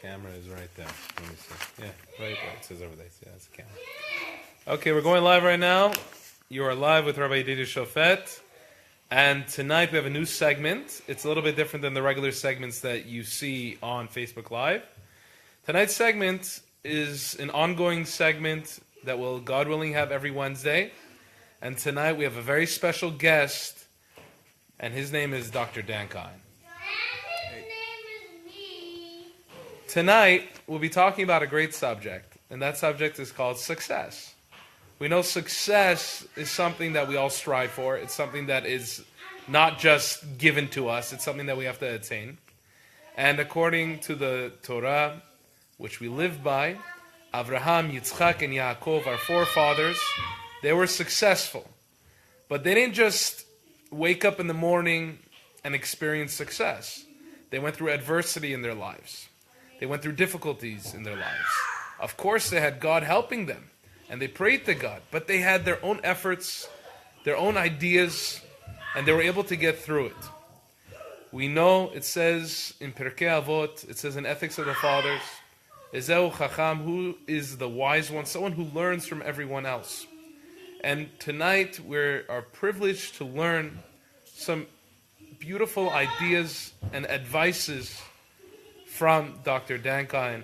Camera is right there. Let me see. Yeah, right there. It says over there. Yeah, that's the camera. Okay, we're going live right now. You are live with Rabbi Yedidia Shofet. And tonight we have a new segment. It's a little bit different than the regular segments that you see on Facebook Live. Tonight's segment is an ongoing segment that will, God willing, have every Wednesday. And tonight we have a very special guest, and his name is Dr. Dan Kahan. Tonight, we'll be talking about a great subject, and that subject is called success. We know success is something that we all strive for. It's something that is not just given to us. It's something that we have to attain. And according to the Torah, which we live by, Avraham, Yitzchak, and Yaakov, our forefathers, they were successful. But they didn't just wake up in the morning and experience success. They went through adversity in their lives. They went through difficulties in their lives. Of course, they had God helping them, and they prayed to God, but they had their own efforts, their own ideas, and they were able to get through it. We know it says in Pirkei Avot, it says in Ethics of the Fathers, Ezeu Chacham, who is the wise one, someone who learns from everyone else. And tonight we are privileged to learn some beautiful ideas and advices from Dr. Dan Kahan,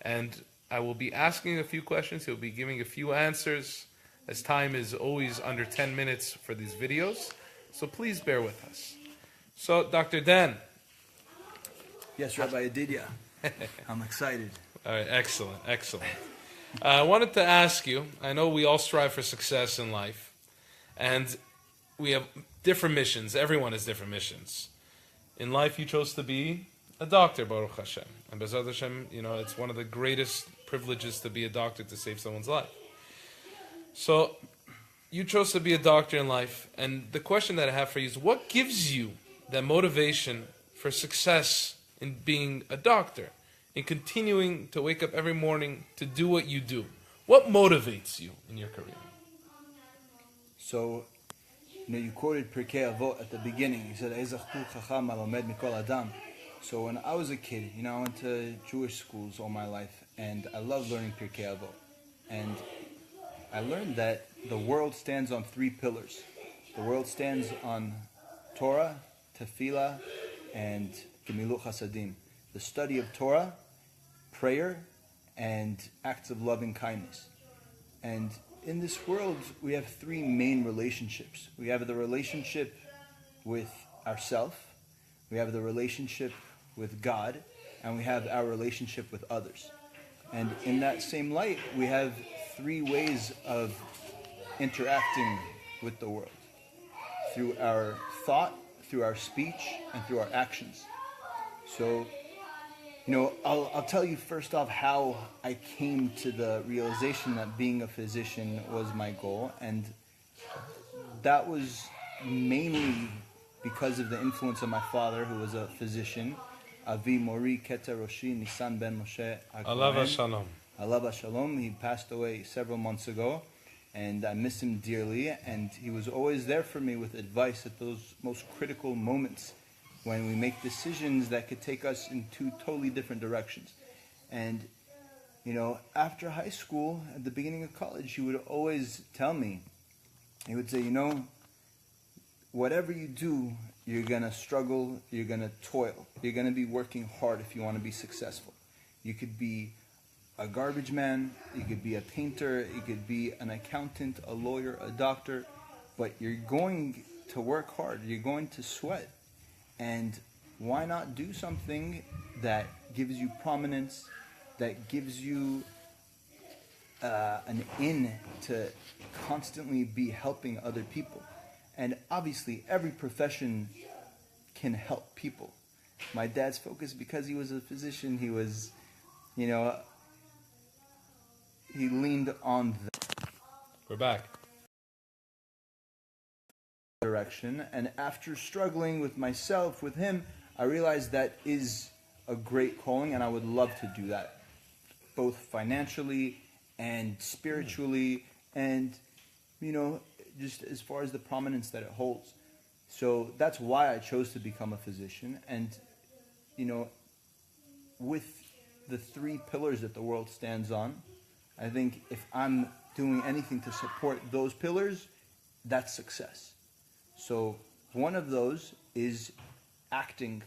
and I will be asking a few questions. He'll be giving a few answers, as time is always under 10 minutes for these videos. So please bear with us. So, Dr. Dan. Yes, Rabbi Yedidia. I'm excited. All right, excellent, excellent. I wanted to ask you, I know we all strive for success in life, and we have different missions. Everyone has different missions. In life, you chose to be a doctor, Baruch Hashem. And B'ezrat Hashem, it's one of the greatest privileges to be a doctor, to save someone's life. So, you chose to be a doctor in life, and the question that I have for you is, what gives you that motivation for success in being a doctor, in continuing to wake up every morning to do what you do? What motivates you in your career? So, you quoted Pirkei Avot at the beginning. You said, Ezachtu chacham alomed mikol adam. So when I was a kid, I went to Jewish schools all my life, and I loved learning Pirkei Avot. And I learned that the world stands on three pillars. The world stands on Torah, Tefillah, and Gemilut Chasadim. The study of Torah, prayer, and acts of loving kindness. And in this world, we have three main relationships. We have the relationship with ourselves, we have the relationship with God, and we have our relationship with others. And in that same light, we have three ways of interacting with the world. Through our thought, through our speech, and through our actions. So, I'll tell you first off how I came to the realization that being a physician was my goal, and that was mainly because of the influence of my father, who was a physician, Avi Mori Keter Roshi Nisan Ben Moshe Alav Shalom. Alav Shalom. He passed away several months ago, and I miss him dearly, and he was always there for me with advice at those most critical moments when we make decisions that could take us in two totally different directions. And, after high school, at the beginning of college, he would always tell me, he would say, whatever you do, you're going to struggle, you're going to toil, you're going to be working hard if you want to be successful. You could be a garbage man, you could be a painter, you could be an accountant, a lawyer, a doctor, but you're going to work hard, you're going to sweat. And why not do something that gives you prominence, that gives you an in to constantly be helping other people? And obviously, every profession can help people. My dad's focus, because he was a physician, he was, he leaned on that. We're back. Direction. And after struggling with myself, with him, I realized that is a great calling, and I would love to do that, both financially and spiritually, and, just as far as the prominence that it holds. So that's why I chose to become a physician. And, with the three pillars that the world stands on. I think if I'm doing anything to support those pillars, that's success. So one of those is acting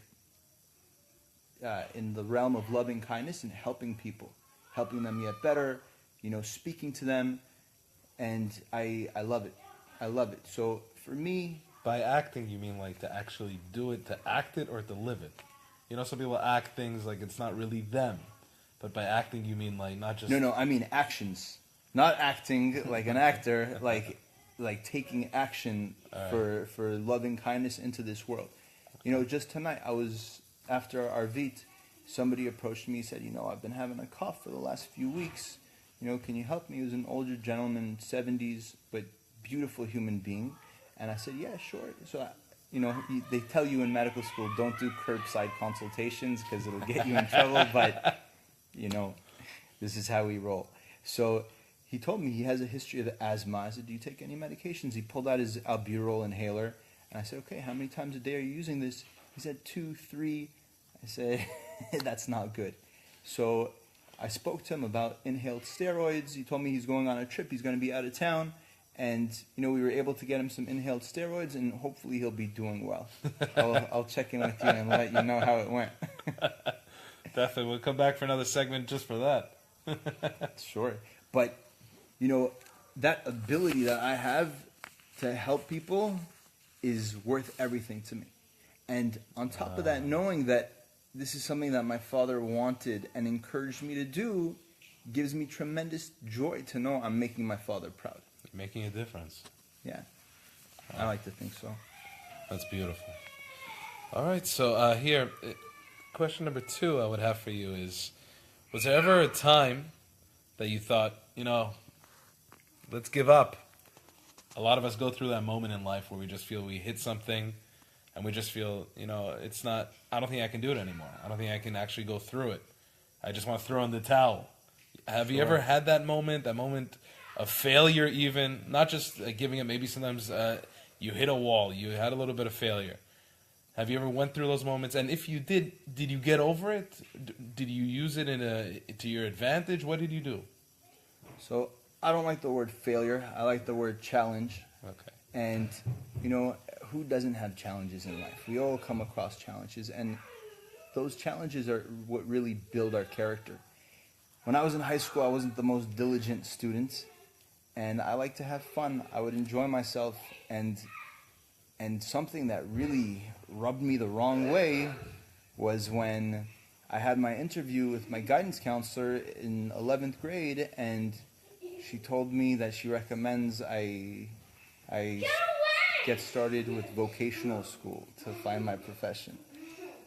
in the realm of loving kindness and helping people, helping them get better, speaking to them, and I love it. I love it. So for me, By acting, you mean like to actually do it, to act it, or to live it? Some people act things like it's not really them. But by acting, you mean like not just... no, I mean actions, not acting like an actor, like taking action for loving kindness into this world. Just tonight, after our Vit, somebody approached me and said, I've been having a cough for the last few weeks. Can you help me? He was an older gentleman, 70s, but beautiful human being. And I said, yeah, sure. So, they tell you in medical school, don't do curbside consultations because it'll get you in trouble. But, this is how we roll. So he told me he has a history of asthma. I said, do you take any medications? He pulled out his albuterol inhaler. And I said, okay, how many times a day are you using this? He said 2, 3. I said, that's not good. So I spoke to him about inhaled steroids. He told me he's going on a trip. He's going to be out of town. And, we were able to get him some inhaled steroids, and hopefully he'll be doing well. I'll check in with you and let you know how it went. Definitely. We'll come back for another segment just for that. Sure. But, that ability that I have to help people is worth everything to me. And on top of that, knowing that this is something that my father wanted and encouraged me to do gives me tremendous joy to know I'm making my father proud. Making a difference. Yeah. I like to think so. That's beautiful. All right, so here, question number 2 I would have for you is, was there ever a time that you thought, let's give up? A lot of us go through that moment in life where we just feel we hit something and we just feel, it's not, I don't think I can do it anymore. I don't think I can actually go through it. I just want to throw in the towel. Have you ever had that moment of failure even? Not just giving up, maybe sometimes you hit a wall, you had a little bit of failure. Have you ever went through those moments? And if you did you get over it? Did you use it to your advantage? What did you do? So I don't like the word failure. I like the word challenge. Okay. And, who doesn't have challenges in life? We all come across challenges, and those challenges are what really build our character. When I was in high school, I wasn't the most diligent student, and I like to have fun. I would enjoy myself, and something that really rubbed me the wrong way was when I had my interview with my guidance counselor in 11th grade, and she told me that she recommends I get started with vocational school to find my profession.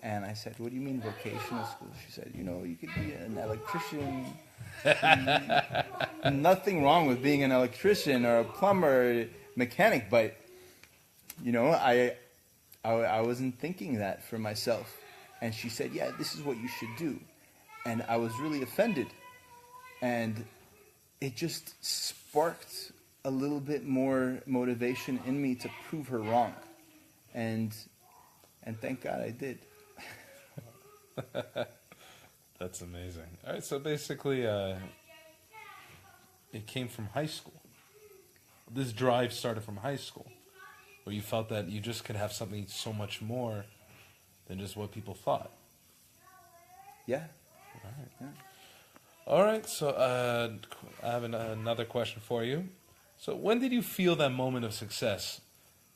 And I said, what do you mean vocational school? She said, you could be an electrician. Nothing wrong with being an electrician or a plumber, mechanic, but, I wasn't thinking that for myself. And she said, yeah, this is what you should do. And I was really offended. And it just sparked a little bit more motivation in me to prove her wrong. And thank God I did. That's amazing. All right, so basically it came from high school. This drive started from high school, where you felt that you just could have something so much more than just what people thought. Yeah. All right. Yeah. All right, so I have another question for you. So when did you feel that moment of success?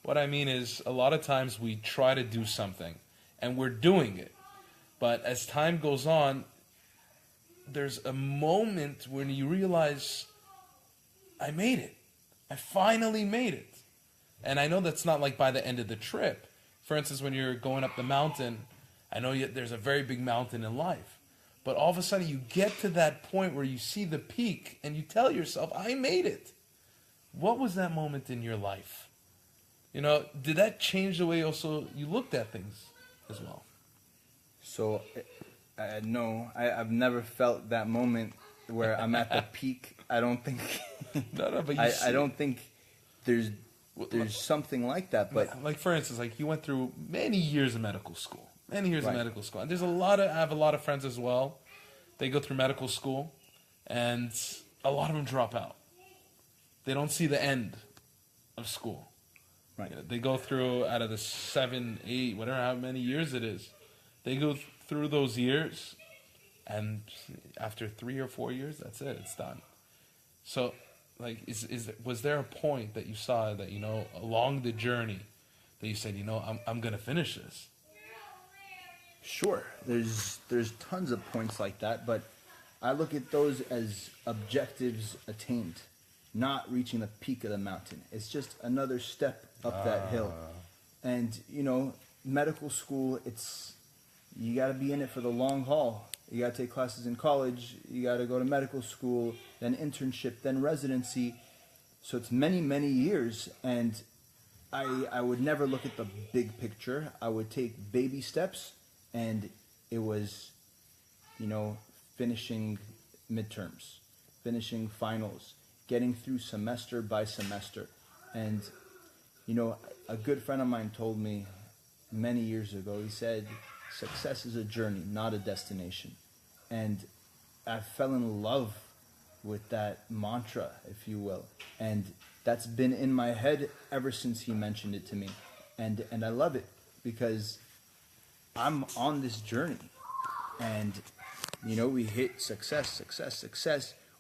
What I mean is, a lot of times we try to do something, and we're doing it. But as time goes on, there's a moment when you realize, I made it. I finally made it. And I know that's not like by the end of the trip. For instance, when you're going up the mountain, I know there's a very big mountain in life. But all of a sudden you get to that point where you see the peak and you tell yourself, I made it. What was that moment in your life? Did that change the way also you looked at things as well? So, no, I've never felt that moment where I'm at the peak. I don't think. No, but I don't think there's something like that. But like for instance, like you went through many years of medical school, and there's I have a lot of friends as well they go through medical school, and a lot of them drop out. They don't see the end of school. Right. You know, they go through, out of the 7, 8, whatever, how many years it is, they go through those years, and after 3 or 4 years, that's it. It's done. So, like, was there a point that you saw that, along the journey, that you said, I'm going to finish this? Sure, there's tons of points like that, but I look at those as objectives attained, not reaching the peak of the mountain. It's just another step up that hill. And medical school, you got to be in it for the long haul. You got to take classes in college, you got to go to medical school, then internship, then residency. So it's many, many years, and I would never look at the big picture. I would take baby steps, and it was, finishing midterms, finishing finals, getting through semester by semester. And, a good friend of mine told me many years ago, he said, success is a journey, not a destination. And I fell in love with that mantra, if you will. And that's been in my head ever since he mentioned it to me. And I love it because I'm on this journey. And, we hit success.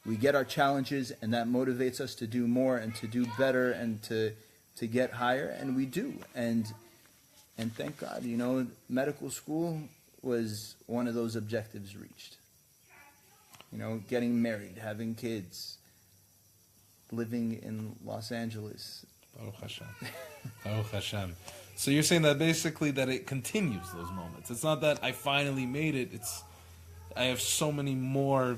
We get our challenges, and that motivates us to do more and to do better and to get higher, and we do. And thank God, medical school was one of those objectives reached. Getting married, having kids, living in Los Angeles. Baruch Hashem. Baruch Hashem. So you're saying that basically that it continues those moments. It's not that I finally made it. It's I have so many more,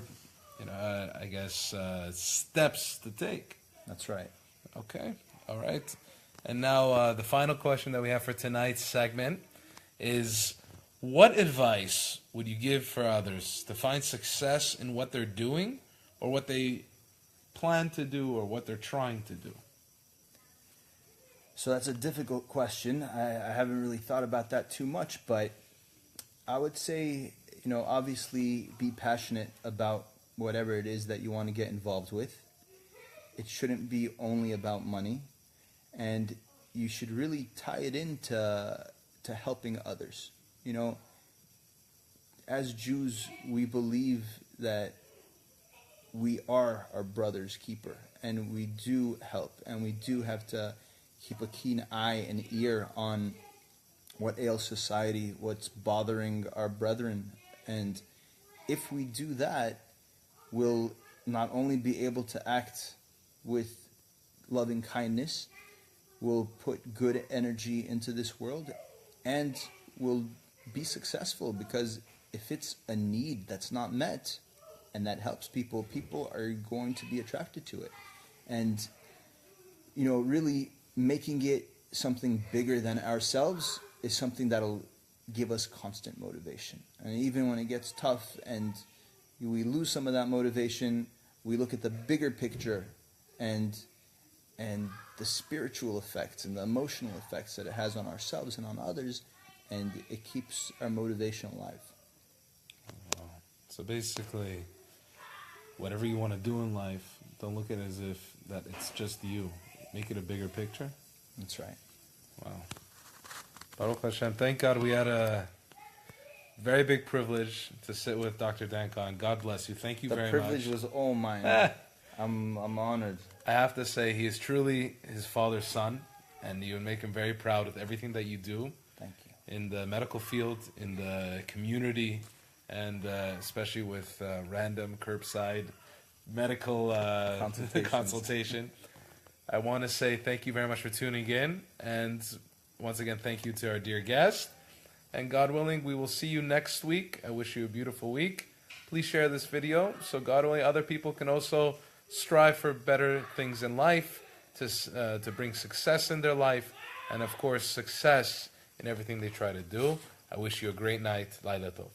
steps to take. That's right. Okay. All right. And now the final question that we have for tonight's segment is, what advice would you give for others to find success in what they're doing or what they plan to do or what they're trying to do? So that's a difficult question. I haven't really thought about that too much, but I would say, obviously be passionate about whatever it is that you want to get involved with. It shouldn't be only about money, and you should really tie it into helping others. As Jews, we believe that we are our brother's keeper, and we do help, and we do have to keep a keen eye and ear on what ails society, what's bothering our brethren. And if we do that, we'll not only be able to act with loving kindness, we'll put good energy into this world, and we'll be successful, because if it's a need that's not met and that helps people, people are going to be attracted to it. And, really making it something bigger than ourselves is something that'll give us constant motivation. And even when it gets tough and we lose some of that motivation, we look at the bigger picture and the spiritual effects and the emotional effects that it has on ourselves and on others, and it keeps our motivation alive. Wow. So basically, whatever you want to do in life, don't look at it as if that it's just you. Make it a bigger picture. That's right. Wow. Baruch Hashem. Thank God we had a very big privilege to sit with Dr. Dankan. God bless you. Thank you very much. The privilege was all mine. I'm honored. I have to say, he is truly his father's son, and you would make him very proud with everything that you do. Thank you. In the medical field, in the community, and especially with random curbside medical consultation. I want to say thank you very much for tuning in, and once again, thank you to our dear guest. And God willing, we will see you next week. I wish you a beautiful week. Please share this video so God willing, other people can also strive for better things in life, to bring success in their life, and of course, success in everything they try to do. I wish you a great night. Laila Tov.